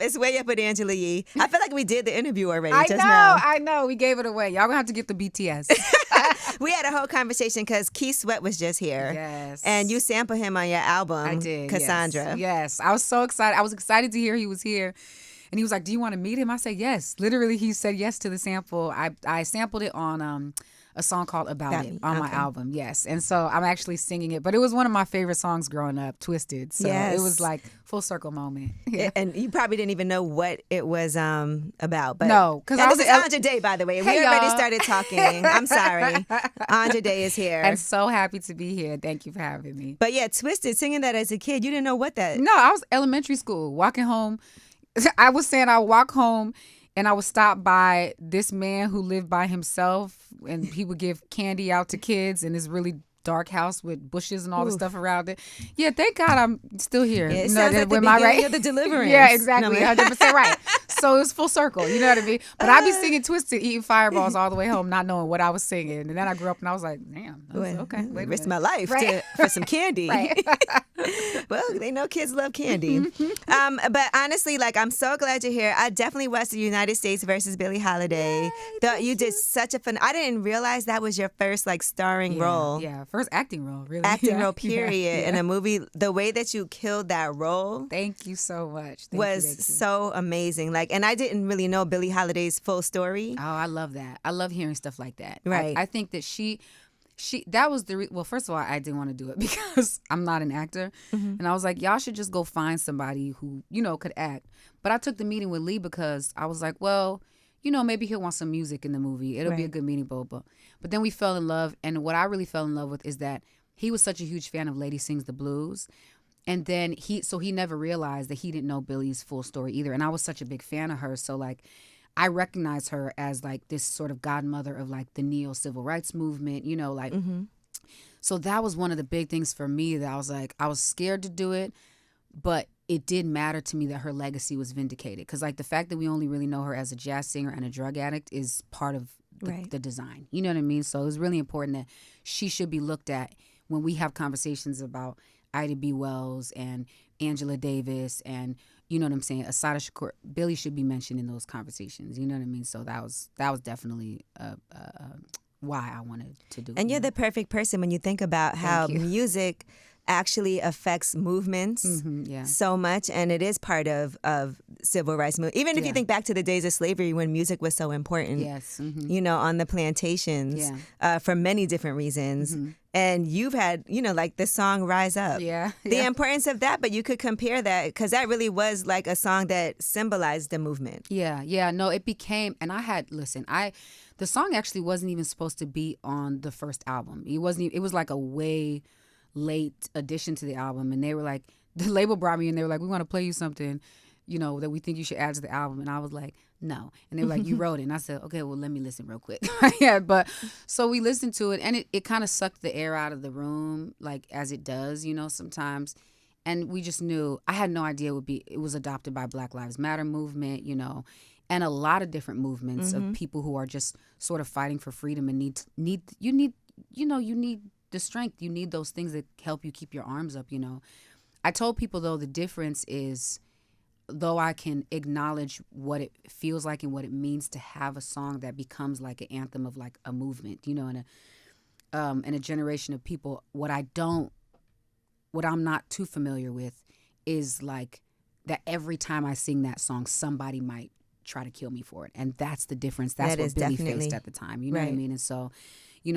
It's way up with Angela Yee. I feel like we did the interview already I know. We gave it away. Y'all gonna have to get the BTS. We had a whole conversation because Keith Sweat was just here. Yes. And you sampled him on your album. I did. Cassandra. Yes. I was so excited. I was excited to hear he was here. And he was like, do you want to meet him? I said, yes. Literally, he said yes to the sample. I sampled it on a song called About It on my album. Yes. And so I'm actually singing it. But it was one of my favorite songs growing up, Twisted. So it was like full circle moment. Yeah. And you probably didn't even know what it was about. But no. Because this is Andra Day, by the way. We already started talking. I'm sorry. Andra Day is here. I'm so happy to be here. Thank you for having me. But yeah, Twisted, singing that as a kid, you didn't know what that... No, I was elementary school, walking home. I was saying I would walk home and I would stop by this man who lived by himself and he would give candy out to kids in this really dark house with bushes and all the stuff around it. Yeah, thank God I'm still here. Yeah, it sounds like the beginning of the Deliverance. Yeah, exactly. 100% right. So it was full circle. You know what I mean? But I'd be singing Twisted, eating fireballs all the way home, not knowing what I was singing. And then I grew up and I was like, damn, okay. Wait, risked my life for some candy. Right. Well, they know kids love candy. But honestly, like, I'm so glad you're here. I definitely watched the United States versus Billie Holiday. You did such a fun. I didn't realize that was your first like starring role. Yeah, first acting role, really. Acting role, period, in a movie. The way that you killed that role. Thank you so much. Was so amazing. Like, and I didn't really know Billie Holiday's full story. Oh, I love that. I love hearing stuff like that. Right. I think that that was well, first of all, I didn't want to do it because I'm not an actor. And I was like, y'all should just go find somebody who, could act. But I took the meeting with Lee because I was like, well, maybe he'll want some music in the movie. It'll be a good meeting, but then we fell in love. And what I really fell in love with is that he was such a huge fan of Lady Sings the Blues. And then he never realized that he didn't know Billie's full story either. And I was such a big fan of her. So like, I recognize her as like this sort of godmother of like the neo-civil rights movement, So that was one of the big things for me that I was like, I was scared to do it, but it did matter to me that her legacy was vindicated. Because like the fact that we only really know her as a jazz singer and a drug addict is part of the design. You know what I mean? So it was really important that she should be looked at when we have conversations about Ida B. Wells and Angela Davis and, you know what I'm saying, Assata Shakur. Billie should be mentioned in those conversations. You know what I mean? So that was definitely why I wanted to do it. And you're the perfect person when you think about how music actually affects movements so much, and it is part of civil rights movement. Even if you think back to the days of slavery when music was so important, on the plantations for many different reasons. And you've had, like the song Rise Up. The importance of that, but you could compare that because that really was like a song that symbolized the movement. No, it became, and the song actually wasn't even supposed to be on the first album. It was like a way late addition to the album, and they were like, the label brought me and they were like, we want to play you something that we think you should add to the album. And I was like, no. And they were like, you wrote it. And I said, okay, well, let me listen real quick. But so we listened to it, and it kind of sucked the air out of the room, like as it does, sometimes. And we just knew, I had no idea it was adopted by Black Lives Matter movement, and a lot of different movements of people who are just sort of fighting for freedom and you need the strength. You need those things that help you keep your arms up, I told people, though, the difference is, though I can acknowledge what it feels like and what it means to have a song that becomes like an anthem of like a movement, and a generation of people, what I'm not too familiar with is like that every time I sing that song, somebody might try to kill me for it. And that's the difference. That's what Billie faced at the time. You know what I mean? And so,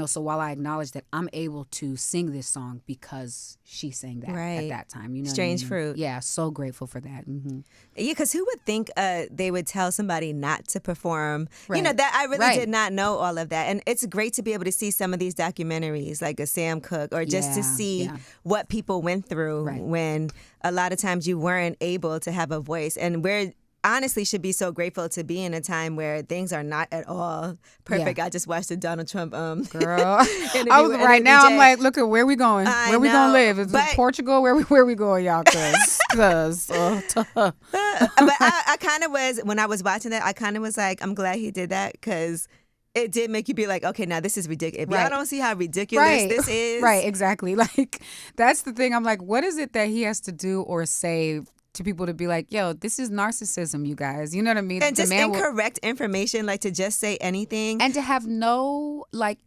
so while I acknowledge that I'm able to sing this song because she sang that at that time. Strange Fruit. Yeah, so grateful for that. Yeah, because who would think they would tell somebody not to perform? That I really did not know all of that. And it's great to be able to see some of these documentaries like a Sam Cooke, or just to see what people went through when a lot of times you weren't able to have a voice. And we're honestly should be so grateful to be in a time where things are not at all perfect. I just watched the Donald Trump girl. I was now I'm like, look at where we going. Where we gonna live? Is it Portugal? Where we going, y'all? Cause but I kind of was, when I was watching that, I kind of was like, I'm glad he did that, because it did make you be like, okay, now this is ridiculous. If y'all don't see how ridiculous this is. Right, exactly. Like, that's the thing. I'm like, what is it that he has to do or say to people to be like, yo, this is narcissism, you guys. You know what I mean? And just incorrect information, like to just say anything. And to have no, like,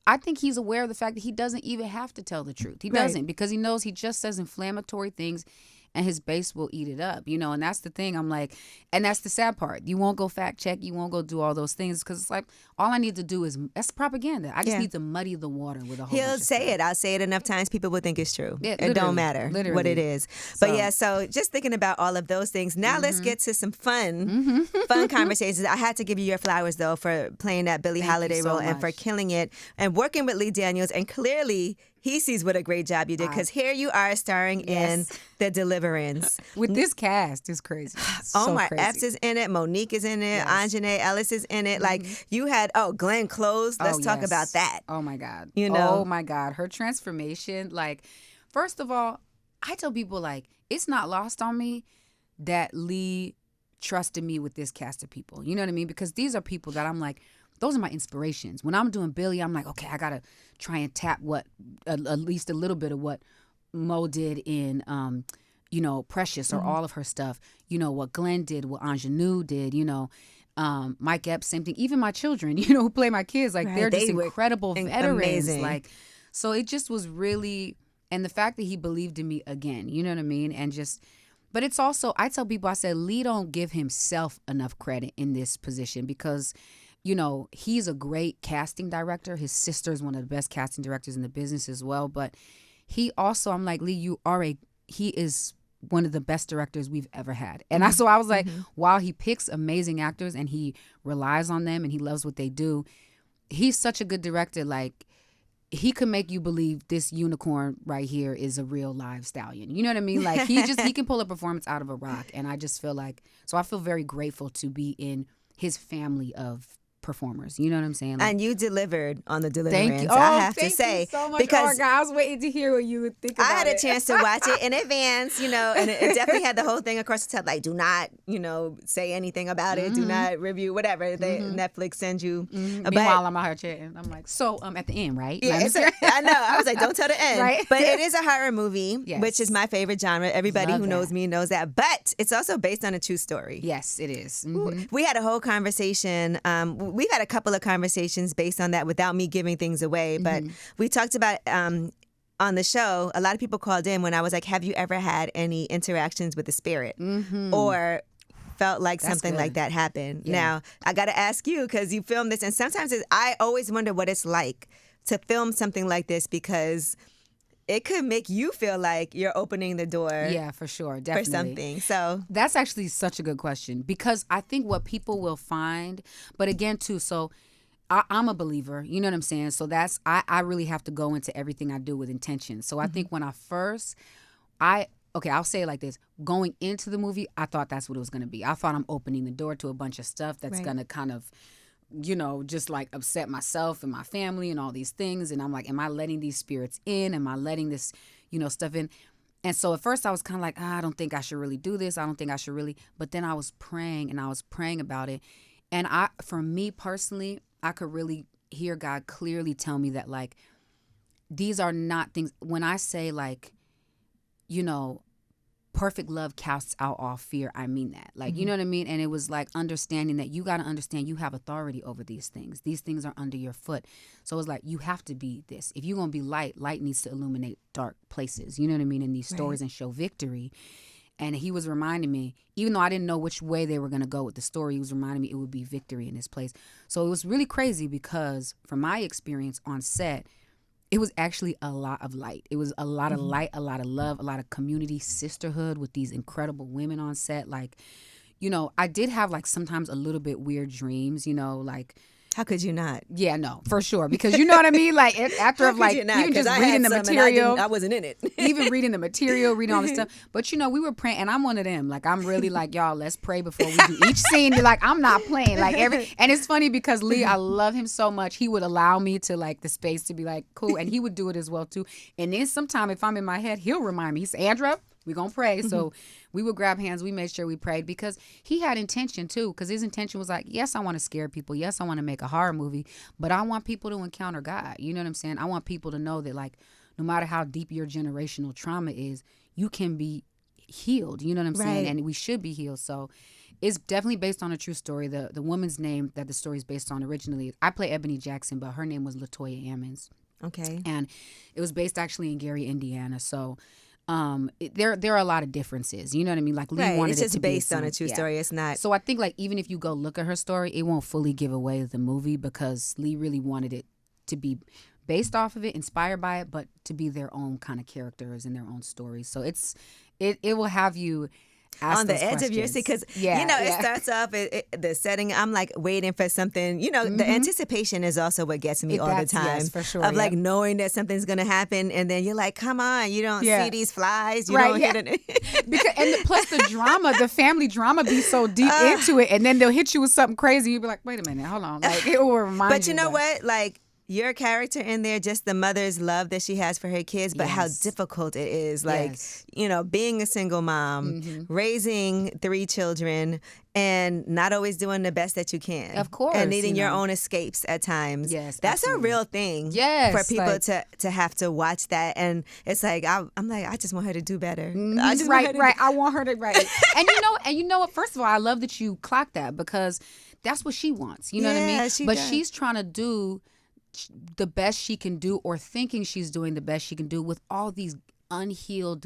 I think he's aware of the fact that he doesn't even have to tell the truth. He doesn't, because he knows he just says inflammatory things and his base will eat it up, you know? And that's the thing. I'm like, and that's the sad part. You won't go fact check. You won't go do all those things because it's like, all I need to do is, that's propaganda. I just need to muddy the water with a whole He'll say it. I'll say it enough times, people will think it's true. It don't matter what it is. So, but yeah, so just thinking about all of those things. Now let's get to some fun conversations. I had to give you your flowers, though, for playing that Billie Holiday role and for killing it and working with Lee Daniels. And clearly, he sees what a great job you did, because here you are starring in The Deliverance. With this cast, it's crazy. Omar Epps is in it. Monique is in it. Anjanae Ellis is in it. Like, you had, Glenn Close. Let's talk about that. Oh, my God. You know? Oh, my God. Her transformation. Like, first of all, I tell people, like, it's not lost on me that Lee trusted me with this cast of people. You know what I mean? Because these are people that I'm like, those are my inspirations. When I'm doing Billie, I'm like, okay, I got to try and tap at least a little bit of what Mo did in, Precious, or all of her stuff. You know, what Glenn did, what Ingenue did, Mike Epps, same thing. Even my children, who play my kids, like, they're just incredible veterans. Amazing. Like, so it just was really, and the fact that he believed in me again, you know what I mean? And just, but it's also, I tell people, I said, Lee don't give himself enough credit in this position because, he's a great casting director. His sister is one of the best casting directors in the business as well. But he also, I'm like, Lee, he is one of the best directors we've ever had. And so I was like, while he picks amazing actors and he relies on them and he loves what they do, he's such a good director. Like, he could make you believe this unicorn right here is a real live stallion. You know what I mean? Like, he can pull a performance out of a rock. And I just feel like, so I feel very grateful to be in his family of performers. You know what I'm saying? Like, and you delivered on The Deliverance. Thank you. I have to thank say, you so much, because I was waiting to hear what you would think about it. I had a chance to watch it in advance, and it definitely had the whole thing across the top, like, do not, say anything about it, do not review whatever Netflix sends you. Meanwhile, I'm out here chatting. I'm like, so at the end, right? Yeah, I know. I was like, don't tell the end. Right? But it is a horror movie, which is my favorite genre. Everybody who knows me knows that. But it's also based on a true story. Yes, it is. We had a whole conversation. We've had a couple of conversations based on that without me giving things away. But we talked about on the show, a lot of people called in when I was like, have you ever had any interactions with the spirit or felt like something like that happened? Yeah. Now, I got to ask you, because you filmed this, and sometimes I always wonder what it's like to film something like this, because it could make you feel like you're opening the door. Yeah, for sure. Definitely. For something. So that's actually such a good question, because I think what people will find, but again, too, so I'm a believer, you know what I'm saying? So that's, I really have to go into everything I do with intention. So I think when I'll say it like this. Going into the movie, I thought that's what it was going to be. I thought I'm opening the door to a bunch of stuff that's going to kind of, just like upset myself and my family and all these things. And I'm like, am I letting these spirits in? Am I letting this, stuff in? And so at first I was kind of like, I don't think I should really do this. I don't think I should really. But then I was praying about it. And for me personally, I could really hear God clearly tell me that, like, these are not things. When I say, like, perfect love casts out all fear, I mean that. Like, you know what I mean? And it was like understanding that you got to understand you have authority over these things. These things are under your foot. So it's like, you have to be this. If you're going to be light needs to illuminate dark places. You know what I mean? In these stories and show victory. And he was reminding me, even though I didn't know which way they were going to go with the story, he was reminding me it would be victory in this place. So it was really crazy because from my experience on set, it was actually a lot of light. It was a lot of light, a lot of love, a lot of community sisterhood with these incredible women on set. Like, I did have, like, sometimes a little bit weird dreams, like. How could you not? Yeah, no, for sure. Because you know what I mean? Like, after of, like, even just reading the material. I wasn't in it. Even reading the material, reading all the stuff. But, we were praying. And I'm one of them. Like, I'm really like, y'all, let's pray before we do each scene. Like, I'm not playing. Like, and it's funny because Lee, I love him so much. He would allow me to, like, the space to be like, cool. And he would do it as well, too. And then sometime if I'm in my head, he'll remind me. He said, Andra, we're going to pray. So we would grab hands. We made sure we prayed because he had intention too. Because his intention was like, yes, I want to scare people. Yes, I want to make a horror movie. But I want people to encounter God. You know what I'm saying? I want people to know that, like, no matter how deep your generational trauma is, you can be healed. You know what I'm saying? And we should be healed. So it's definitely based on a true story. The woman's name that the story is based on originally, I play Ebony Jackson, but her name was LaToya Ammons. Okay. And it was based actually in Gary, Indiana. So there are a lot of differences. You know what I mean? Like Lee wanted it's just it to be based on a true story. It's not. So I think like even if you go look at her story, it won't fully give away the movie because Lee really wanted it to be based off of it, inspired by it, but to be their own kind of characters and their own stories. So it will have you on the edge of your seat because it starts off the setting. I'm like waiting for something. The anticipation is also what gets me all the time. Yes, for sure. Of like knowing that something's gonna happen, and then you're like, "Come on, you don't see these flies. You don't hit it." Plus the drama, the family drama, be so deep into it, and then they'll hit you with something crazy. You'll be like, "Wait a minute, hold on." Like it will remind you. But you know what? Like. Your character in there, just the mother's love that she has for her kids, but how difficult it is. Like, being a single mom, raising 3 children, and not always doing the best that you can. Of course. And needing your own escapes at times. Yes, that's absolutely. A real thing. Yes. For people to have to watch that. And it's like, I'm like, I just want her to do better. I just want her to I want her to, and you know what? First of all, I love that you clocked that because that's what she wants. You know what I mean? But she's trying to do the best she can do or thinking she's doing the best she can do with all these unhealed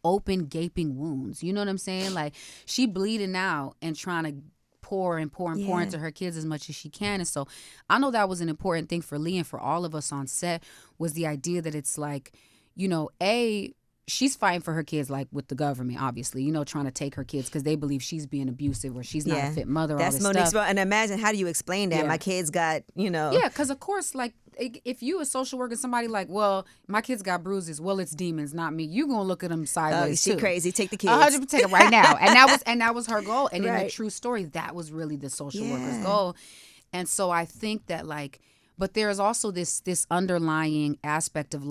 open gaping wounds. You know what I'm saying? Like she bleeding out and trying to pour into her kids as much as she can. And so I know that was an important thing for Lee and for all of us on set was the idea that it's like, she's fighting for her kids, like with the government, obviously, trying to take her kids because they believe she's being abusive or she's not a fit mother. That's all this Monique's stuff. And imagine, how do you explain that? My kids got, Yeah, because of course, like if you a social worker, somebody like, well, my kids got bruises. Well, it's demons, not me. You gonna look at them sideways she too. Crazy. Take the kids. 100% right now. And that was her goal. And in the true story, that was really the social worker's goal. And so I think that but there is also this underlying aspect of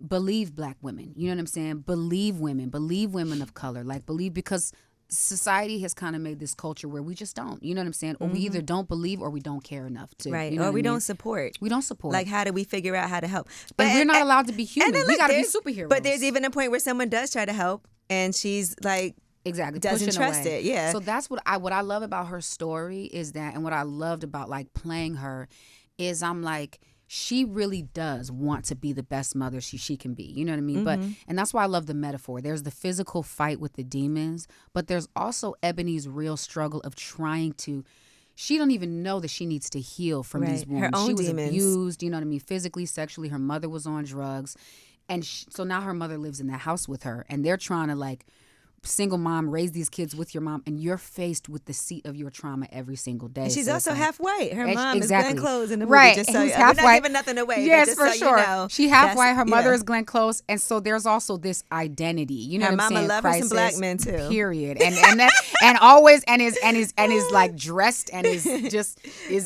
believe Black women. You know what I'm saying? Believe women of color. Believe because society has kind of made this culture where we just don't. You know what I'm saying? Or we either don't believe or we don't care enough to. Right. You know or we don't support. We don't support. Like, how do we figure out how to help? But we're not allowed to be human. We got to be superheroes. But there's even a point where someone does try to help and she's like, exactly, doesn't trust it. Yeah. So that's what I love about her story is that, and what I loved about playing her is I'm like, she really does want to be the best mother she can be. You know what I mean? But and that's why I love the metaphor. There's the physical fight with the demons, but there's also Ebony's real struggle of trying to. She don't even know that she needs to heal from these wounds. Her own she was demons. Abused. You know what I mean? Physically, sexually. Her mother was on drugs, and so now her mother lives in that house with her, and they're trying to single mom, raise these kids with your mom, and you're faced with the seat of your trauma every single day. And she's also half white. Her mom is exactly. Glenn Close in the movie. Right. Just so Who's half we're not white. giving nothing away. Yes, for so sure. She half white. Her mother is Glenn Close, and so there's also this identity. You know her what I'm saying? Her mama loves some Black men too. Period. And always is like dressed and is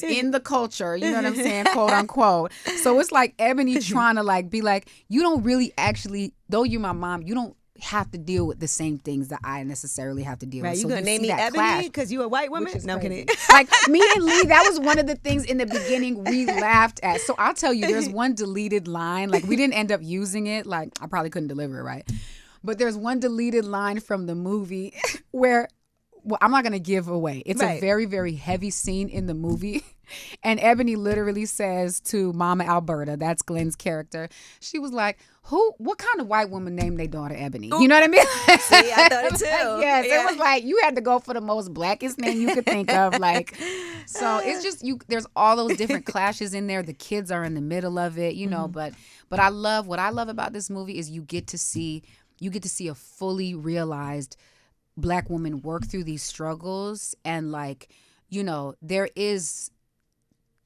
in the culture. You know what I'm saying? Quote unquote. So it's like Ebony trying to be like, you don't really actually, though you're my mom, you don't have to deal with the same things that I necessarily have to deal with. Right, so you gonna name me Ebony because you a white woman? No, I'm kidding. Me and Lee, that was one of the things in the beginning we laughed at. So I'll tell you, there's one deleted line. We didn't end up using it. I probably couldn't deliver it right. But there's one deleted line from the movie where, well, I'm not gonna give away. It's a very, very heavy scene in the movie. And Ebony literally says to Mama Alberta, that's Glenn's character, she was like, what kind of white woman named their daughter Ebony? You know what I mean? See, I thought it too. Yes, it was like, you had to go for the most blackest name you could think of. So it's just, there's all those different clashes in there. The kids are in the middle of it, but what I love about this movie is you get to see a fully realized Black woman work through these struggles, and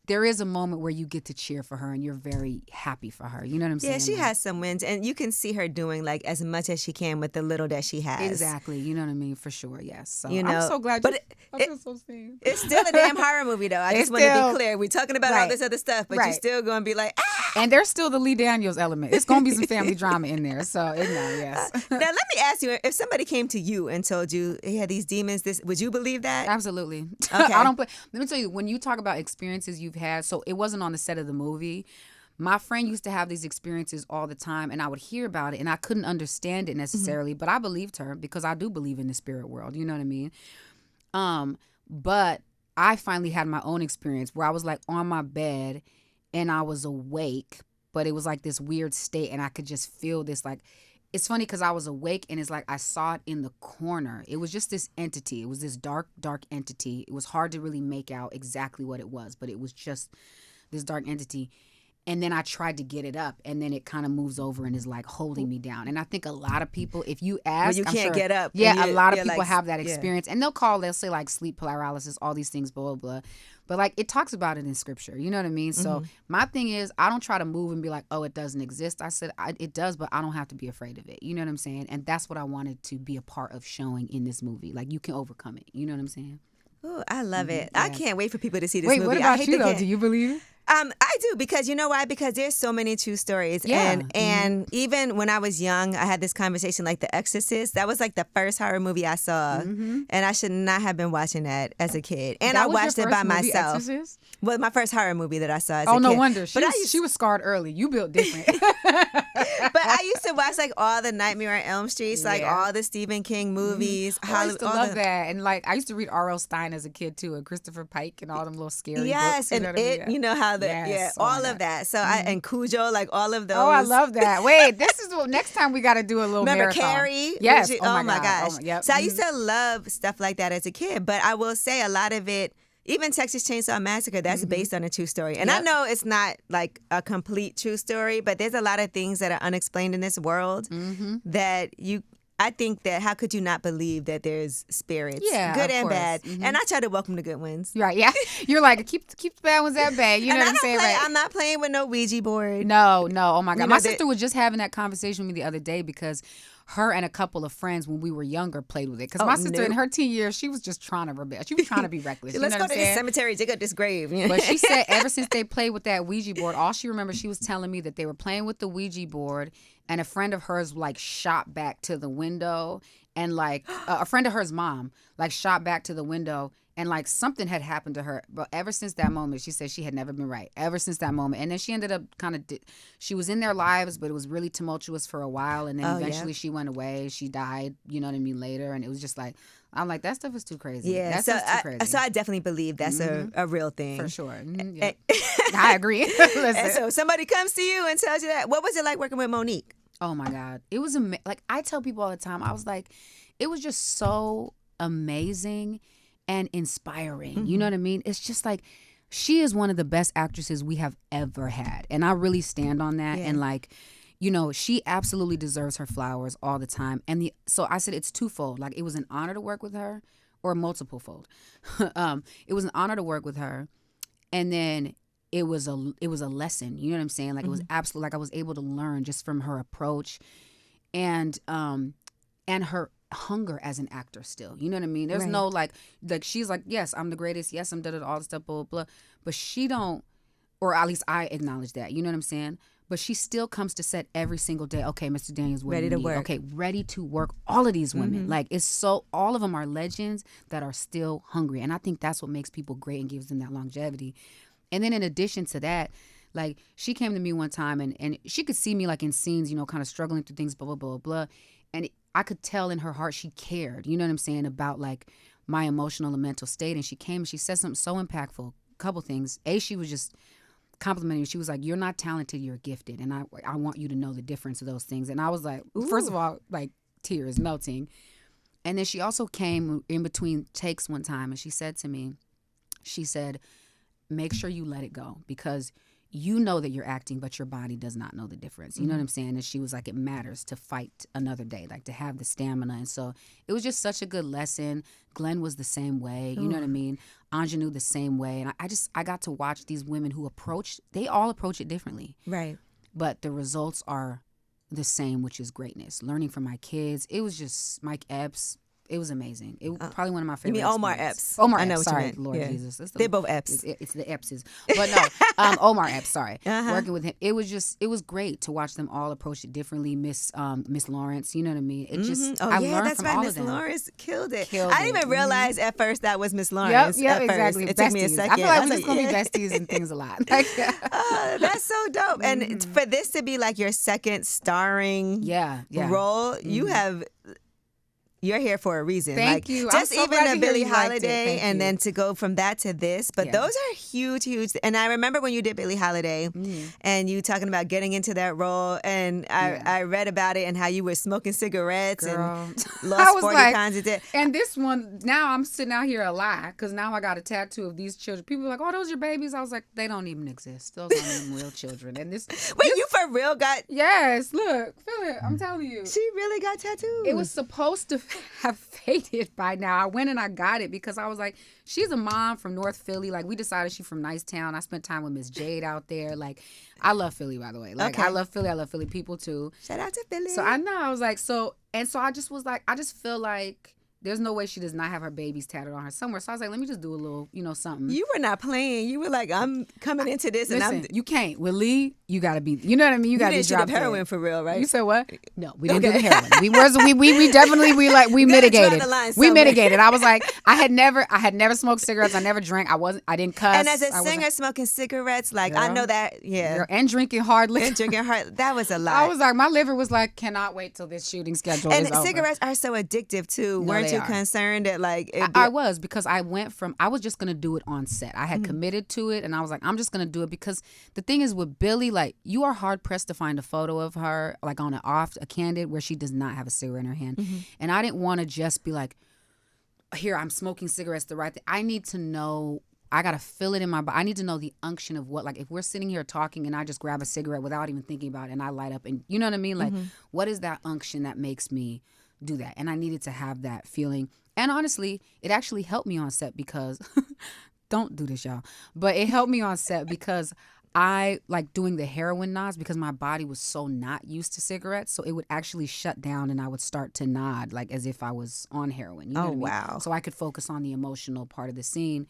there is a moment where you get to cheer for her and you're very happy for her. You know what I'm saying? Yeah, she has some wins, and you can see her doing as much as she can with the little that she has. Exactly. You know what I mean? For sure, yes. So I'm so glad I feel so seen. It's still a damn horror movie, though. I just want to be clear. We're talking about all this other stuff, but you're still going to be like, ah! And there's still the Lee Daniels element. It's going to be some family drama in there. So, yes. Now, let me ask you, if somebody came to you and told you, hey, these demons, would you believe that? Absolutely. Okay. Let me tell you, when you talk about experiences you've had, so it wasn't on the set of the movie, my friend used to have these experiences all the time, and I would hear about it, and I couldn't understand it necessarily, but I believed her because I do believe in the spirit world. You know what I mean? But I finally had my own experience where I was like on my bed and I was awake, but it was like this weird state, and I could just feel this like, it's funny because I was awake and it's like I saw it in the corner. It was just this entity. It was this dark entity. It was hard to really make out exactly what it was, but it was just this dark entity. And then I tried to get it up, and then it kind of moves over and is like holding me down. And I think a lot of people, if you ask, you can't get up. Yeah, a lot of people have that experience, and they'll say like sleep paralysis, all these things, blah blah blah. But like it talks about it in scripture. You know what I mean? So my thing is, I don't try to move and be like, oh, it doesn't exist. I said it does, but I don't have to be afraid of it. You know what I'm saying? And that's what I wanted to be a part of showing in this movie. Like you can overcome it. You know what I'm saying? Ooh, I love it. Yeah. I can't wait for people to see this movie. Wait, what about you though? Do you believe it? I do, because you know why? Because there's so many true stories. Yeah. And even when I was young, I had this conversation like The Exorcist. That was like the first horror movie I saw. And I should not have been watching that as a kid. And I watched it by myself. Exorcist? Well, my first horror movie that I saw as a kid. Oh, no wonder. She was scarred early. You built different. But I used to watch like all the Nightmare on Elm Streets, like all the Stephen King movies. I used to love that. And like I used to read R.L. Stein as a kid too, and Christopher Pike and all them little scary books. Yes, and you know how all of that. So and Cujo, like all of those. Oh, I love that. Wait, this is next time we got to do a little Remember marathon. Carrie? Yes. Oh my gosh. Yep. So I used to love stuff like that as a kid, but I will say a lot of it, even Texas Chainsaw Massacre, that's based on a true story. And I know it's not like a complete true story, but there's a lot of things that are unexplained in this world that I think that how could you not believe that there's spirits, good and bad? And I try to welcome the good ones. Right, yeah. You're like, keep the bad ones at bay. You know what I'm saying? Right? I'm not playing with no Ouija board. No. Oh, my God. My sister was just having that conversation with me the other day because her and a couple of friends when we were younger played with it. Because my sister in her teen years, she was just trying to rebel. She was trying to be reckless. Let's go to this cemetery, dig up this grave. But she said ever since they played with that Ouija board, all she remembers, she was telling me that they were playing with the Ouija board and a friend of hers like shot back to the window, and like a friend of hers mom like shot back to the window, and like something had happened to her. But ever since that moment, she said she had never been right. Ever since that moment. And then she ended up she was in their lives, but it was really tumultuous for a while. And then eventually she went away. She died, you know what I mean, later. And it was just like, I'm like, that stuff is too crazy. Yeah, that's too crazy. So I definitely believe that's a real thing. For sure. Yeah. I agree. And so somebody comes to you and tells you that. What was it like working with Monique? Oh, my God. It was like I tell people all the time, I was like, it was just so amazing and inspiring. You know what I mean? It's just like she is one of the best actresses we have ever had. And I really stand on that. And like, you know, she absolutely deserves her flowers all the time. And so I said it's twofold. Like it was an honor to work with her, or multiple fold. It was an honor to work with her. And then it was a lesson. You know what I'm saying? Like it was absolutely, like I was able to learn just from her approach and her hunger as an actor still. You know what I mean? There's no like she's like, yes, I'm the greatest. Yes, I'm all the stuff, blah, blah, blah. But she don't, or at least I acknowledge that. You know what I'm saying? But she still comes to set every single day. Okay, Mr. Daniels, what ready do you to need? work. Okay, ready to work. All of these women. Like it's so, all of them are legends that are still hungry. And I think that's what makes people great and gives them that longevity. And then in addition to that, like she came to me one time and she could see me like in scenes, you know, kind of struggling through things, blah, blah, blah, blah. And I could tell in her heart she cared, you know what I'm saying, about like my emotional and mental state. And she came and she said something so impactful. A couple things. She was just complimenting me. She was like, you're not talented, you're gifted. And I want you to know the difference of those things. And I was like, first of all, like tears melting. And then she also came in between takes one time and she said to me, she said, make sure you let it go because you know that you're acting, but your body does not know the difference. You know what I'm saying? And she was like, it matters to fight another day, like to have the stamina. And so it was just such a good lesson. Glenn was the same way. You know what I mean? Ingenue the same way. And I got to watch these women who they all approach it differently. Right. But the results are the same, which is greatness. Learning from my kids. It was just Mike Epps. It was amazing. It was probably one of my favorite. You mean Omar Epps? Omar I know Epps. what you Sorry, meant. Lord Jesus. They're both Epps. It's the Eppses. But no, Omar Epps. Sorry, working with him, it was great to watch them all approach it differently. Miss Lawrence, you know what I mean? It just I learned from all of them. Miss Lawrence killed it. I didn't even realize at first that was Miss Lawrence. Yep, exactly. It took me a second. I feel like we're just gonna be besties and things a lot. That's so dope. And for this to be like your second starring role, you're here for a reason. Thank you. Just so even a Billie Holiday Holiday, and then to go from that to this. But those are huge, huge. And I remember when you did Billie Holiday, and you talking about getting into that role, and I read about it and how you were smoking cigarettes and lost 40 pounds a day. And this one, now I'm sitting out here a lie because now I got a tattoo of these children. People are like, "Oh, those are your babies." I was like, "They don't even exist. Those aren't even real children." And this, you for real got? Yes. Look, feel it. I'm telling you, she really got tattoos. It was supposed to have faded by now. I went and I got it because I was like, she's a mom from North Philly. Like, we decided she's from Nicetown. I spent time with Miss Jade out there. Like, I love Philly, by the way. Like, I love Philly. I love Philly people too. Shout out to Philly. So I know. I was like, I just was like, I just feel like there's no way she does not have her babies tatted on her somewhere. So I was like, let me just do a little, something. You were not playing. You were like, I'm coming into this. Listen, you can't. With Lee, you got to be, you know what I mean? You got to be dropped heroin for real, right? You said what? No, we didn't do the heroin. We definitely mitigated. We mitigated. I was like, I had never smoked cigarettes. I never drank. I didn't cuss. And as a singer smoking cigarettes, like, girl, I know that, girl, and drinking hard liquor. That was a lot. I was like, my liver was like, cannot wait till this shooting schedule is over. And cigarettes are so addictive too. Weren't you concerned that like I was, because I was just gonna do it on set. I had committed to it, and I was like, I'm just gonna do it because the thing is with Billie, like, you are hard pressed to find a photo of her like on a candid where she does not have a cigarette in her hand, and I didn't want to just be like, here I'm smoking cigarettes the right thing. I need to know. I gotta feel it in my body. I need to know the unction of what, like, if we're sitting here talking and I just grab a cigarette without even thinking about it and I light up, and you know what I mean, like, what is that unction that makes me do that? And I needed to have that feeling. And honestly, it actually helped me on set because, don't do this, y'all, but it helped me on set because I like doing the heroin nods because my body was so not used to cigarettes. So it would actually shut down and I would start to nod like as if I was on heroin. You know what I mean? Wow. So I could focus on the emotional part of the scene.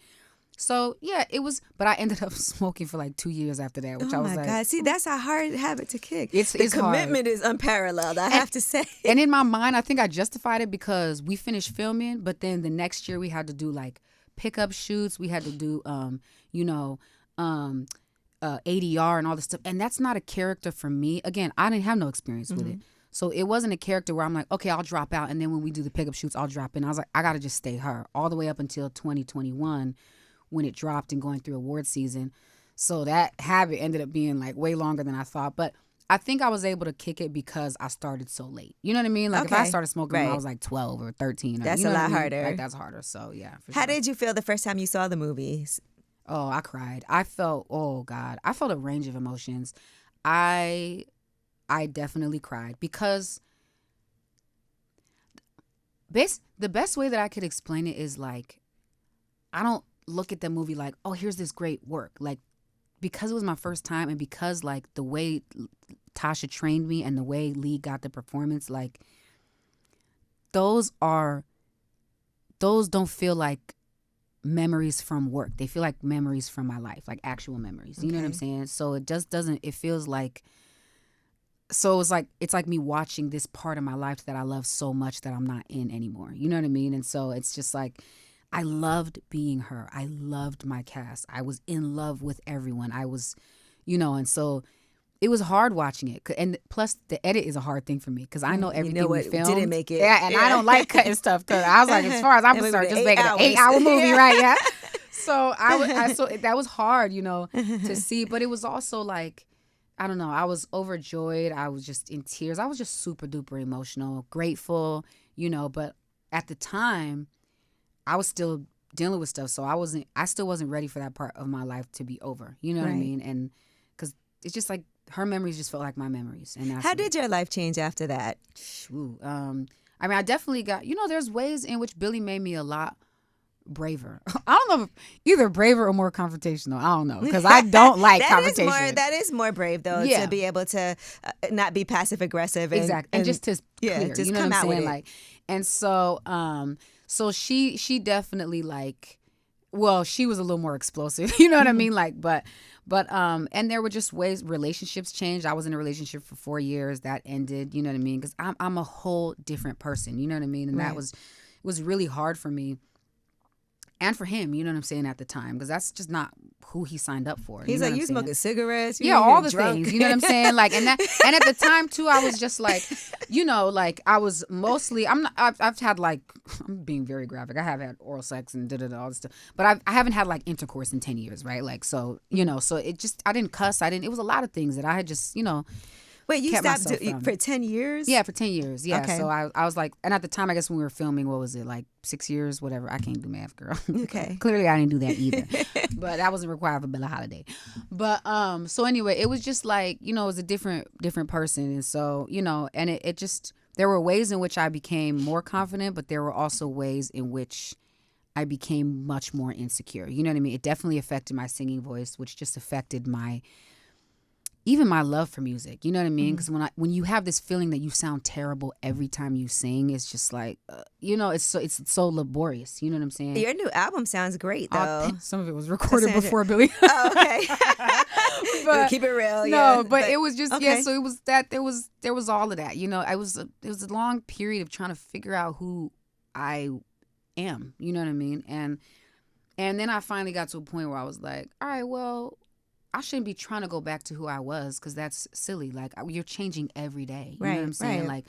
So, yeah, it was, but I ended up smoking for like 2 years after that, which I was like. Oh, my God. See, that's a hard habit to kick. It's commitment is unparalleled, I have to say. And in my mind, I think I justified it because we finished filming, but then the next year we had to do like pickup shoots. We had to do, ADR and all this stuff. And that's not a character for me. Again, I didn't have no experience with it. So it wasn't a character where I'm like, okay, I'll drop out. And then when we do the pickup shoots, I'll drop in. I was like, I got to just stay her all the way up until 2021. When it dropped and going through award season. So that habit ended up being like way longer than I thought. But I think I was able to kick it because I started so late. You know what I mean? Like if I started smoking when I was like 12 or 13. That's a lot harder. Like that's harder. So yeah. How did you feel the first time you saw the movies? Oh, I cried. I felt a range of emotions. I definitely cried because the best way that I could explain it is like, I don't look at the movie like, oh, here's this great work. Like, because it was my first time and because, like, the way Tasha trained me and the way Lee got the performance, like, those don't feel like memories from work. They feel like memories from my life, like actual memories. You know what I'm saying? So it just doesn't, it feels like, so it's like me watching this part of my life that I love so much that I'm not in anymore. You know what I mean? And so it's just like, I loved being her. I loved my cast. I was in love with everyone. I was, and so it was hard watching it. And plus, the edit is a hard thing for me because I know everything we filmed didn't make it. Yeah, and I don't like cutting stuff because I was like, as far as I'm concerned, just make it an 8-hour movie, right? Yeah. So so that was hard, to see. But it was also like, I don't know. I was overjoyed. I was just in tears. I was just super duper emotional, grateful, But at the time, I was still dealing with stuff, so I still wasn't ready for that part of my life to be over. You know what I mean? And because it's just like her memories just felt like my memories. And how did your life change after that? I mean, I definitely got, there's ways in which Billie made me a lot braver. I don't know if either braver or more confrontational. I don't know, because I don't like confrontation. That is more brave though, to be able to not be passive aggressive. And just to clear, just you know come what I'm out saying? with it. Like, and so she definitely like, well, she was a little more explosive. You know what I mean? Like, but and there were just ways relationships changed. I was in a relationship for 4 years that ended. You know what I mean? Because I'm a whole different person. You know what I mean? And that was really hard for me. And for him, you know what I'm saying, at the time, because that's just not who he signed up for. He's like, you smoking cigarettes? Yeah, all the things. You know what I'm saying? Like, and at the time too, I was just like, you know, like I was mostly. I've had like, I'm being very graphic. I have had oral sex and all this stuff, but I haven't had like intercourse in 10 years, right? Like, so you know, so it just, I didn't cuss. It was a lot of things that I had just, you know. Wait, you stopped for 10 years? Yeah, for 10 years. Yeah. Okay. So I was like, and at the time, I guess when we were filming, what was it, like 6 years, whatever. I can't do math, girl. Okay. Clearly, I didn't do that either. But that wasn't required for Billie Holiday. But so anyway, it was just like, you know, it was a different person. And so, you know, and it just, there were ways in which I became more confident, but there were also ways in which I became much more insecure. You know what I mean? It definitely affected my singing voice, which just affected even my love for music. You know what I mean? Because when you have this feeling that you sound terrible every time you sing, it's just like, you know, it's so laborious. You know what I'm saying? Your new album sounds great, though. Some of it was recorded before Billie. Oh, okay. But keep it real. No, but it was just, okay. Yeah, so it was that, there was all of that. You know, it was a long period of trying to figure out who I am. You know what I mean? And then I finally got to a point where I was like, all right, well, I shouldn't be trying to go back to who I was, because that's silly. Like, you're changing every day. You know what I'm saying? Right. Like,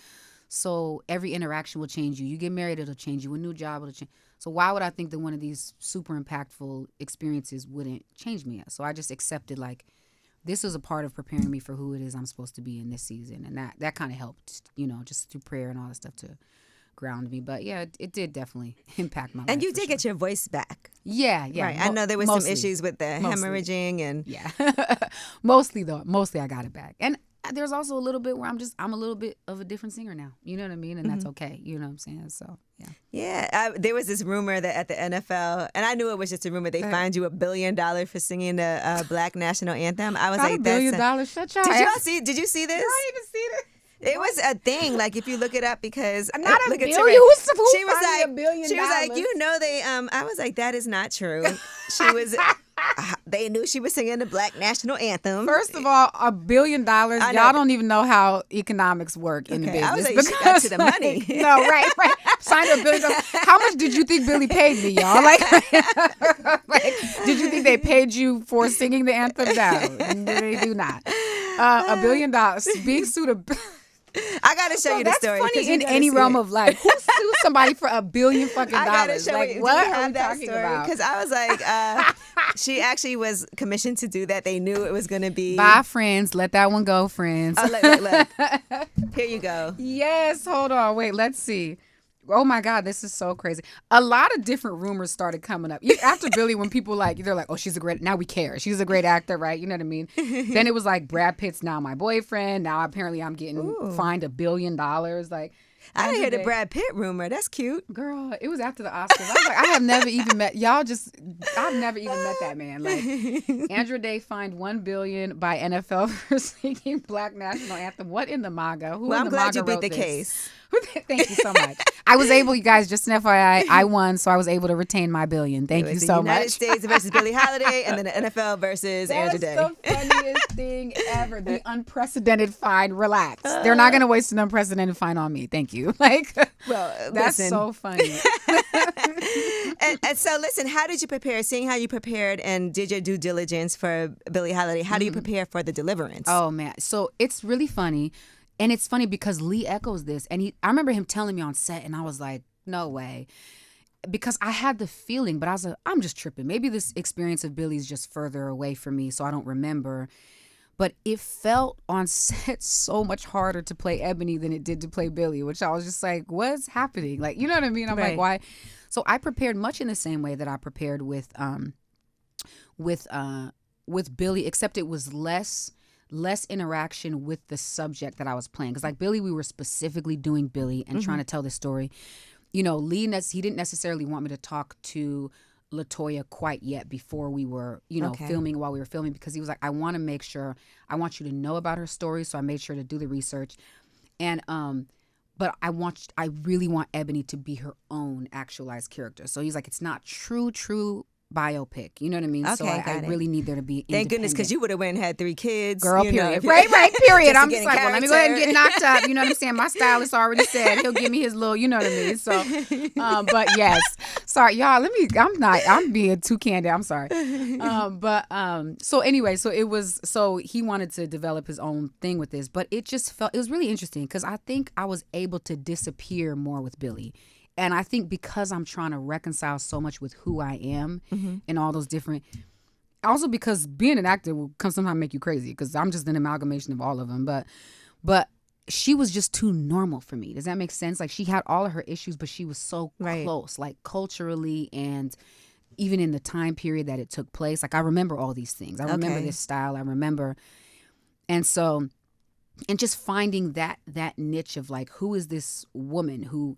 so every interaction will change you. You get married, it'll change you. A new job, it'll change. So why would I think that one of these super impactful experiences wouldn't change me? So I just accepted, like, this is a part of preparing me for who it is I'm supposed to be in this season. And that kind of helped, you know, just through prayer and all that stuff to ground me. But yeah, it did definitely impact my life. And you did get your voice back. Yeah. Right. I know there was some issues with the hemorrhaging and yeah. Mostly I got it back. And there's also a little bit where I'm a little bit of a different singer now. You know what I mean? And that's okay. You know what I'm saying? So yeah. Yeah. There was this rumor that at the NFL, and I knew it was just a rumor, they fined you $1 billion for singing the Black national anthem. I was like, $1 billion. Shut your ass. Did you see this? I didn't even see this. It was a thing, like if you look it up, because not a look billion. She was like, $1 billion. She was like, you know, they. I was like, that is not true. She was. They knew she was singing the Black national anthem. First of all, $1 billion. Y'all don't even know how economics work in the business. I was like, she got to the money. No, right. Signed $1 billion. How much did you think Billie paid me, y'all? Like, did you think they paid you for singing the anthem? No, they do not. $1 billion being sued. I gotta show you the story. That's funny in any realm of life. Who sues somebody for $1 billion fucking dollars? I gotta show like, you. what Do you are have we that talking story? about? Because I was like, she actually was commissioned to do that. They knew it was gonna be. Bye, friends. Let that one go, friends. Oh, look. Here you go. Yes. Hold on. Wait. Let's see. Oh my God, this is so crazy. A lot of different rumors started coming up. After Billie, when people they're like, oh, now we care. She's a great actor, right? You know what I mean? Then it was like, Brad Pitt's now my boyfriend. Now apparently I'm getting fined $1 billion. Like, I didn't hear the Brad Pitt rumor. That's cute. Girl, it was after the Oscars. I was like, I have never even met, I've never even met that man. Like, Andra Day fined $1 billion by NFL for singing Black National Anthem. What in the MAGA? I'm glad you beat the case. Thank you so much. I was able, you guys, just an FYI, I won, so I was able to retain my $1 billion. Thank you so much. The United States versus Billie Holiday, and then the NFL versus Andra Day. That's the funniest thing ever. The unprecedented fine. Relax. They're not going to waste an unprecedented fine on me. Thank you. Like, well, that's so funny. and so, listen, how did you prepare? Seeing how you prepared and did your due diligence for Billie Holiday, how do you prepare for the Deliverance? Oh, man. So it's really funny. And it's funny because Lee echoes this. And I remember him telling me on set, and I was like, no way. Because I had the feeling, but I was like, I'm just tripping. Maybe this experience of Billie's just further away from me, so I don't remember. But it felt on set so much harder to play Ebony than it did to play Billie, which I was just like, what's happening? Like, you know what I mean? I'm like, why? So I prepared much in the same way that I prepared with Billie, except it was less interaction with the subject that I was playing. Because like Billie, we were specifically doing Billie and trying to tell the story. Lee, he didn't necessarily want me to talk to LaToya quite yet before we were, filming, while we were filming, because he was like, I want to make sure, I want you to know about her story. So I made sure to do the research. And, but I really want Ebony to be her own actualized character. So he's like, it's not true biopic. You know what I mean? Okay, so I really need there to be Thank goodness, because you would have went and had 3 kids. Girl, period. Right, period. I'm just like, well, let me go ahead and get knocked up. You know what I'm saying? My stylist already said he'll give me his little, you know what I mean? So, but yes. Sorry, y'all, I'm being too candid. I'm sorry. So anyway, so he wanted to develop his own thing with this, but it was really interesting because I think I was able to disappear more with Billy. And I think because I'm trying to reconcile so much with who I am and all those different, also because being an actor will sometimes make you crazy because I'm just an amalgamation of all of them. But she was just too normal for me. Does that make sense? Like, she had all of her issues, but she was so close, like culturally and even in the time period that it took place. Like, I remember all these things. I remember this style. I remember. And so, and just finding that niche of like, who is this woman who,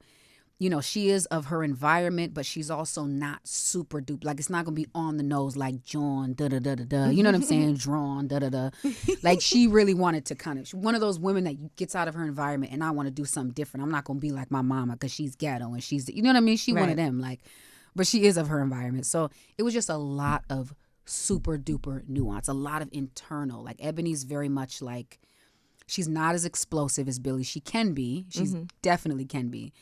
she is of her environment, but she's also not super duper. Like, it's not going to be on the nose like John, da-da-da-da-da. You know what I'm saying? Drawn, da-da-da. Like, she really wanted to she's one of those women that gets out of her environment and I want to do something different. I'm not going to be like my mama because she's ghetto and she's, you know what I mean? She one of them. Like, but she is of her environment. So it was just a lot of super duper nuance, a lot of internal. Like, Ebony's very much like, she's not as explosive as Billy. She can be. She's definitely can be.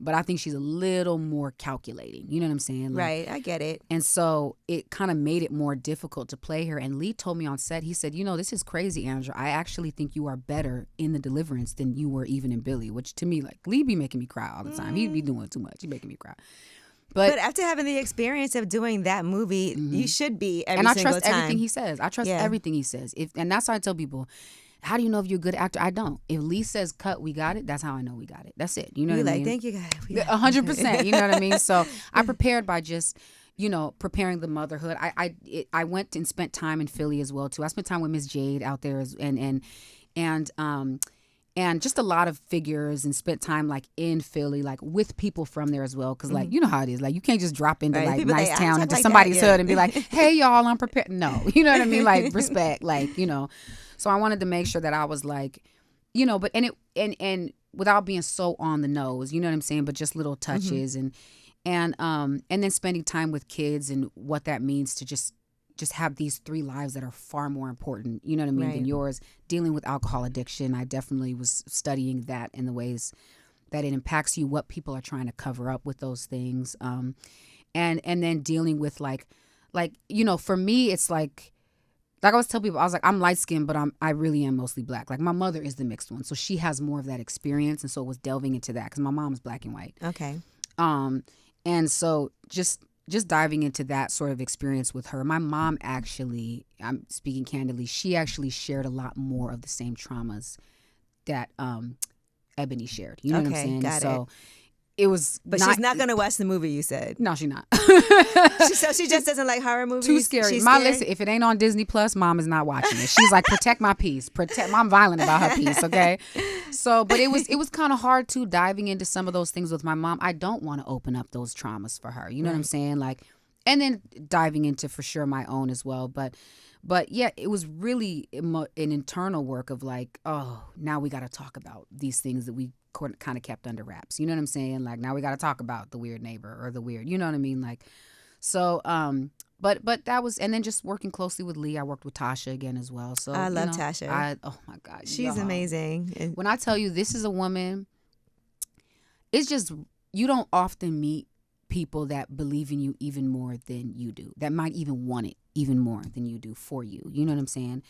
But I think she's a little more calculating. You know what I'm saying? Like, right. I get it. And so it kind of made it more difficult to play her. And Lee told me on set, he said, this is crazy, Andra. I actually think you are better in the Deliverance than you were even in Billy, which to me, like, Lee be making me cry all the time. He'd be doing too much. He making me cry. But after having the experience of doing that movie, you should be every single time. And I trust everything he says. I trust everything he says. And that's why I tell people, how do you know if you're a good actor? I don't. If Lee says cut, we got it, that's how I know we got it. That's it. You know what I mean? Thank you, guys. 100%. You know what I mean? So I prepared by just, preparing the motherhood. I went and spent time in Philly as well too. I spent time with Miss Jade out there and just a lot of figures, and spent time like in Philly, like with people from there as well. Cause like, you know how it is. Like, you can't just drop into like people nice town into like somebody's hood and be like, hey y'all, I'm prepared. No, you know what I mean? Like, respect, like, So I wanted to make sure that I was like, but and without being so on the nose, you know what I'm saying? But just little touches and then spending time with kids and what that means to just have these 3 lives that are far more important, you know what I mean, than yours. Dealing with alcohol addiction, I definitely was studying that in the ways that it impacts you, what people are trying to cover up with those things, and then dealing with like for me, it's like I always tell people, I was like, I'm light skinned, but I really am mostly black. Like, my mother is the mixed one, so she has more of that experience, and so it was delving into that because my mom is black and white. Okay. And so just diving into that sort of experience with her. My mom actually, I'm speaking candidly, she actually shared a lot more of the same traumas that Ebony shared. You know what I'm saying? Got so it was. But she's not going to watch the movie, you said. No, she's not. So she just doesn't like horror movies? Too scary. Listen, if it ain't on Disney Plus, mom is not watching it. She's like, protect my peace. I'm violent about her peace, okay? So, but it was kind of hard too, diving into some of those things with my mom. I don't want to open up those traumas for her. You know what I'm saying? Like, and then diving into, for sure, my own as well. But yeah, it was really an internal work of like, oh, now we got to talk about these things that we kind of kept under wraps. You know what I'm saying? Like, now we got to talk about the weird neighbor or the weird, you know what I mean? Like, so, but that was, and then just working closely with Lee. I worked with Tasha again as well. So I love Tasha. Oh my God. She's amazing. When I tell you, this is a woman, it's just, you don't often meet people that believe in you even more than you do, that might even want it even more than you do for you. You know what I'm saying?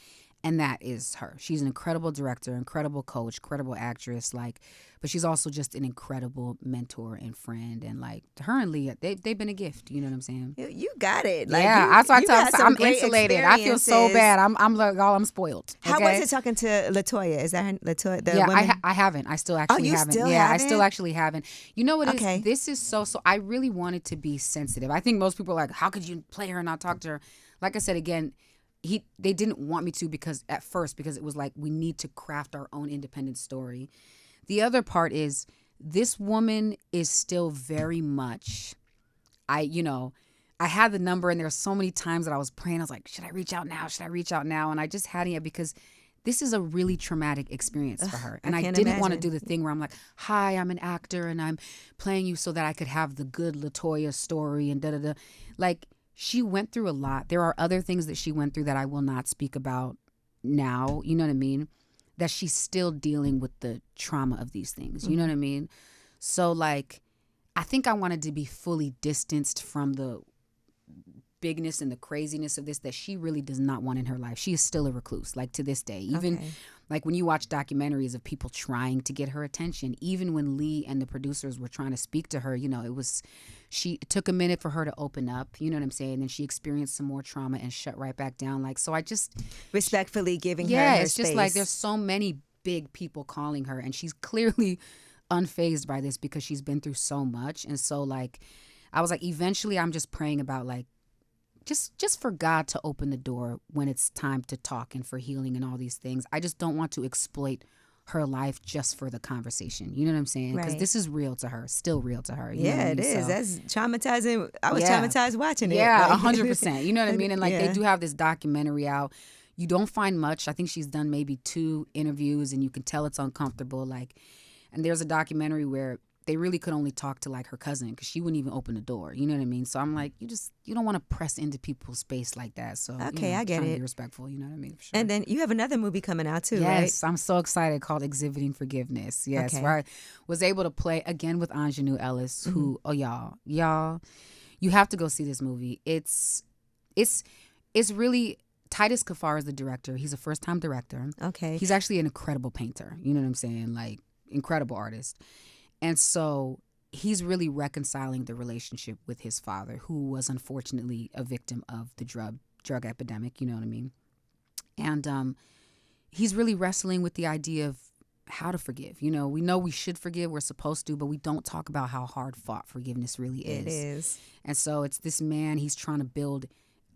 And that is her. She's an incredible director, incredible coach, incredible actress, like, but she's also just an incredible mentor and friend. And like, her and Leah, they've been a gift. You know what I'm saying? You got it. Like, yeah, that's why I tell you, I'm insulated. I feel so bad. I'm like, oh, I'm spoiled. Okay? How was it talking to LaToya? Is that her, LaToya? Yeah, I haven't. I still actually haven't. Still yeah, haven't? I still actually haven't. You know what it Okay. is? This is so. I really wanted to be sensitive. I think most people are like, how could you play her and not talk to her? Like I said, again, they didn't want me to because it was like, we need to craft our own independent story. The other part is this woman is still very much, I had the number, and there were so many times that I was praying. I was like, should I reach out now? Should I reach out now? And I just hadn't yet, because this is a really traumatic experience for her. And I didn't want to do the thing where I'm like, hi, I'm an actor and I'm playing you so that I could have the good LaToya story and da-da-da. Like, she went through a lot. There are other things that she went through that I will not speak about now, you know what I mean? That she's still dealing with the trauma of these things, you know what I mean? So, like, I think I wanted to be fully distanced from the bigness and the craziness of this that she really does not want in her life. She is still a recluse, like, to this day. Even like when you watch documentaries of people trying to get her attention, even when Lee and the producers were trying to speak to her, it took a minute for her to open up, you know what I'm saying? And she experienced some more trauma and shut right back down. Like, so I just respectfully giving her it's space. Just like there's so many big people calling her, and she's clearly unfazed by this because she's been through so much. And so, like, I was like, eventually I'm just praying about, like, just for God to open the door when it's time to talk and for healing and all these things. I just don't want to exploit her life just for the conversation. You know what I'm saying? Because this is real to her, still real to her. You know what I mean? It is. So, that's traumatizing. I was traumatized watching it. Yeah, 100%. You know what I mean? And, like, they do have this documentary out. You don't find much. I think she's done maybe 2 interviews, and you can tell it's uncomfortable. Like, and there's a documentary where they really could only talk to, like, her cousin because she wouldn't even open the door. You know what I mean? So I'm like, you don't want to press into people's space like that. So I get it. Be respectful. You know what I mean? Sure. And then you have another movie coming out too, right? Yes, I'm so excited, called Exhibiting Forgiveness. Yes, where I was able to play again with Anjanou Ellis, who y'all, you have to go see this movie. It's really. Titus Kaphar is the director. He's a first-time director. Okay. He's actually an incredible painter. You know what I'm saying? Like, incredible artist. And so he's really reconciling the relationship with his father, who was unfortunately a victim of the drug epidemic, you know what I mean? And he's really wrestling with the idea of how to forgive. You know we should forgive, we're supposed to, but we don't talk about how hard fought forgiveness really is. It is. And so it's this man, he's trying to build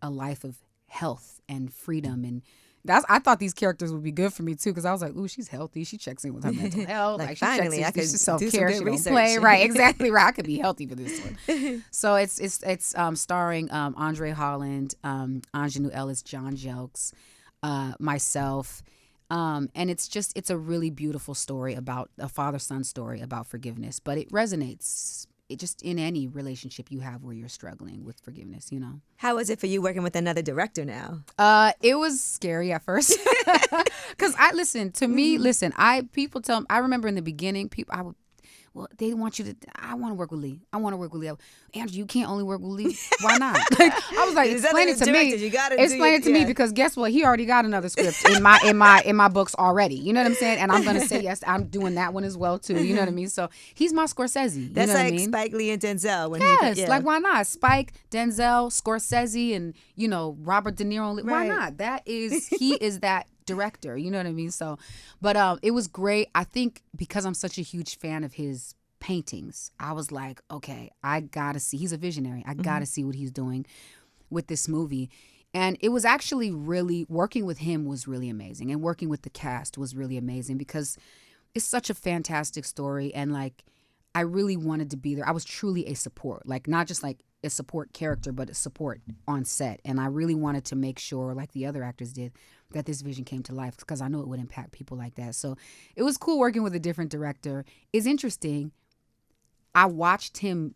a life of health and freedom, and I thought these characters would be good for me too, because I was like, ooh, she's healthy. She checks in with her mental health. Like she finally, I could do some self-care. She research. Don't play. Right, exactly right. I could be healthy for this one. So it's starring Andre Holland, Anjanou Ellis, John Jelks, myself, and it's a really beautiful story about a father-son story about forgiveness, but it resonates. It just in any relationship you have where you're struggling with forgiveness, you know. How was it for you working with another director now? It was scary at first because people tell me, I remember in the beginning, they want you to, I want to work with Lee. Andrew, you can't only work with Lee. Why not? Like, I was like, explain it to me. Explain it to me, because guess what? He already got another script in my books already. You know what I'm saying? And I'm going to say, yes, I'm doing that one as well too. You know what I mean? So he's my Scorsese. That's know like what I mean? Spike Lee and Denzel. Like, why not? Spike, Denzel, Scorsese, and, Robert De Niro. Why not? He is that director, you know what I mean? So, but it was great. I think because I'm such a huge fan of his paintings, I was like, okay, I gotta see. He's a visionary. I gotta see what he's doing with this movie. And it was actually really, working with him was really amazing, and working with the cast was really amazing, because it's such a fantastic story, and, like, I really wanted to be there. I was truly a support, like, not just like a support character, but a support on set. And I really wanted to make sure, like the other actors did, that this vision came to life, because I know it would impact people like that. So it was cool working with a different director. It's interesting. I watched him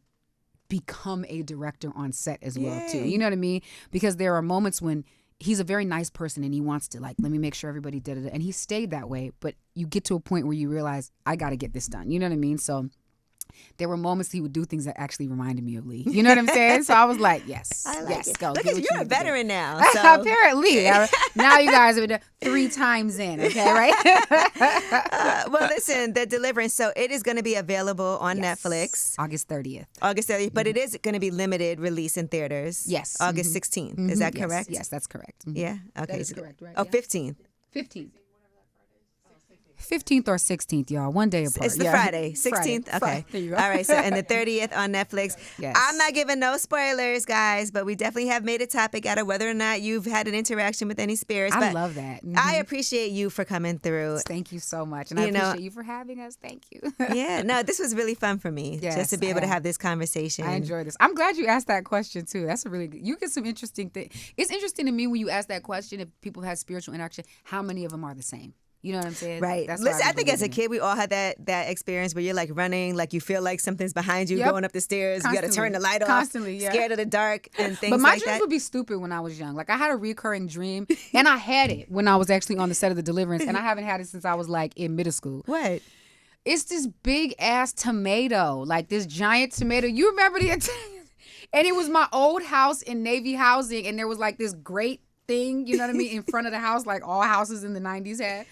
become a director on set as well, too. You know what I mean? Because there are moments when he's a very nice person and he wants to, like, let me make sure everybody did it. And he stayed that way. But you get to a point where you realize, I got to get this done. You know what I mean? So there were moments he would do things that actually reminded me of Lee. You know what I'm saying? So I was like, yes, go. Look, you're a veteran now. So. Apparently. Now you guys are 3 times in, okay, right? Well, listen, The Deliverance, so it is going to be available on Netflix. August 30th. But it is going to be limited release in theaters. Yes. August 16th. Is that correct? Yes, that's correct. Yeah? Okay. That is correct, right? Oh, 15th. 15th. 15th or 16th, y'all. One day apart. It's the Friday. 16th? Friday. Okay. There you go. All right. So, and the 30th on Netflix. Yes. I'm not giving no spoilers, guys, but we definitely have made a topic out of whether or not you've had an interaction with any spirits. I love that. Mm-hmm. I appreciate you for coming through. Thank you so much. And I appreciate you for having us. Thank you. Yeah. No, this was really fun for me. Yes, just to be able to have this conversation. I enjoy this. I'm glad you asked that question, too. That's a really good. You get some interesting things. It's interesting to me when you ask that question, if people have spiritual interaction, how many of them are the same? You know what I'm saying? Right. Listen, I think as a kid, we all had that experience where you're like running, like you feel like something's behind you going up the stairs. Constantly. You got to turn the light off. Constantly, yeah. Scared of the dark and things like that. But my dreams would be stupid when I was young. Like I had a recurring dream, and I had it when I was actually on the set of the Deliverance, and I haven't had it since I was like in middle school. What? It's this big ass tomato, like this giant tomato. You remember the? And it was my old house in Navy housing, and there was like this great thing, you know what I mean, in front of the house, like all houses in the 90s had.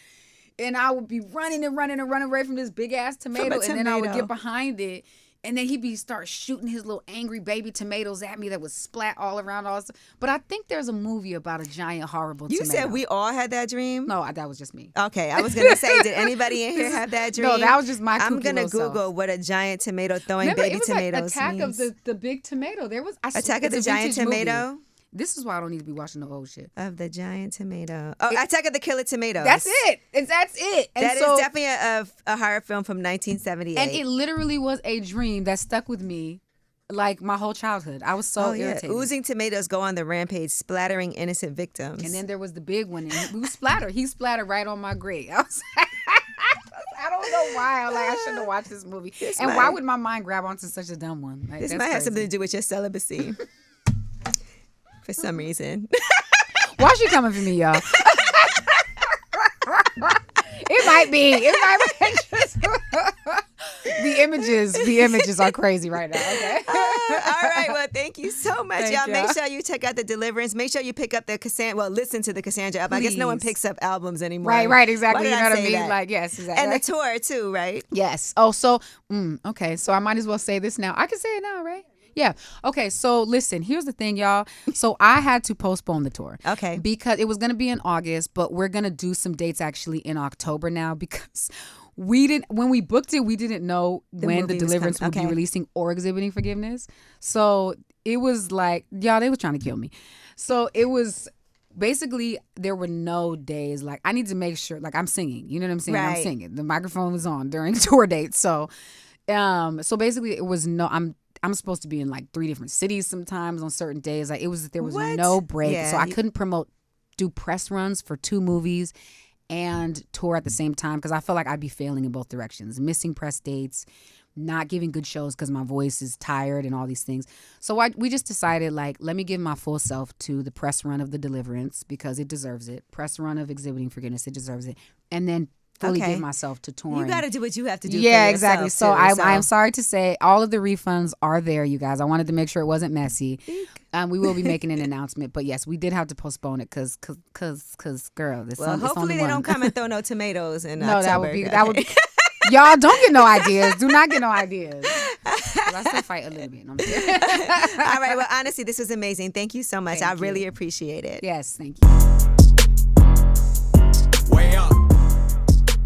And I would be running away from this big ass tomato, and then I would get behind it, and then he'd start shooting his little angry baby tomatoes at me that would splat all around all this. But I think there's a movie about a giant horrible tomato. You said we all had that dream? No, that was just me. Okay, I was gonna say, did anybody in here have that dream? No, that was just my. I'm gonna Google what a giant tomato throwing baby tomatoes Attack means. of the big tomato. There was Attack of the Giant Tomato. Movie. This is why I don't need to be watching the old shit. Of the Giant Tomato. Oh, Attack of the Killer Tomatoes. That's it. That's it. And that is definitely a horror film from 1978. And it literally was a dream that stuck with me like my whole childhood. I was so irritated. Oozing tomatoes go on the rampage, splattering innocent victims. And then there was the big one. And he splattered. He splattered right on my grave. I don't know why. I shouldn't have watched this movie. Why would my mind grab onto such a dumb one? Like, this might have something to do with your celibacy. For some reason. Why she coming for me, y'all? It might be. The images are crazy right now. Okay. All right. Well, thank you so much, y'all. You. Make sure you check out the Deliverance. Make sure you pick up the Cassandra. Well, listen to the Cassandra album. Please. I guess no one picks up albums anymore. Right. Exactly. You know what I mean? That? Like, yes, exactly. And the tour too, right? Yes. Oh, so okay. So I might as well say this now. I can say it now, right? Yeah. Okay. So listen, here's the thing, y'all. So I had to postpone the tour. Okay. Because it was going to be in August, but we're going to do some dates actually in October now because when we booked it, we didn't know when the Deliverance would be releasing or Exhibiting Forgiveness. So it was like, y'all, they were trying to kill me. So it was basically, there were no days. Like I need to make sure, like I'm singing, you know what I'm saying? Right. I'm singing. The microphone was on during the tour date. So basically it was I'm supposed to be in like 3 different cities sometimes on certain days. Like there was no break. Yeah. So I couldn't do press runs for 2 movies and tour at the same time because I felt like I'd be failing in both directions. Missing press dates, not giving good shows because my voice is tired and all these things. So we just decided like, let me give my full self to the press run of the Deliverance because it deserves it. Press run of Exhibiting Forgiveness, it deserves it. And then fully give myself to touring. You got to do what you have to do. Yeah, for exactly. So I am sorry to say all of the refunds are there, you guys. I wanted to make sure it wasn't messy. We will be making an announcement, but yes, we did have to postpone it because girl, this well, hopefully they don't come and throw no tomatoes in no, October. that would be y'all don't get no ideas. Do not get no ideas. I still fight a little bit. No, all right. Well, honestly, this was amazing. Thank you so much. I really appreciate it. Yes, thank you. Way up.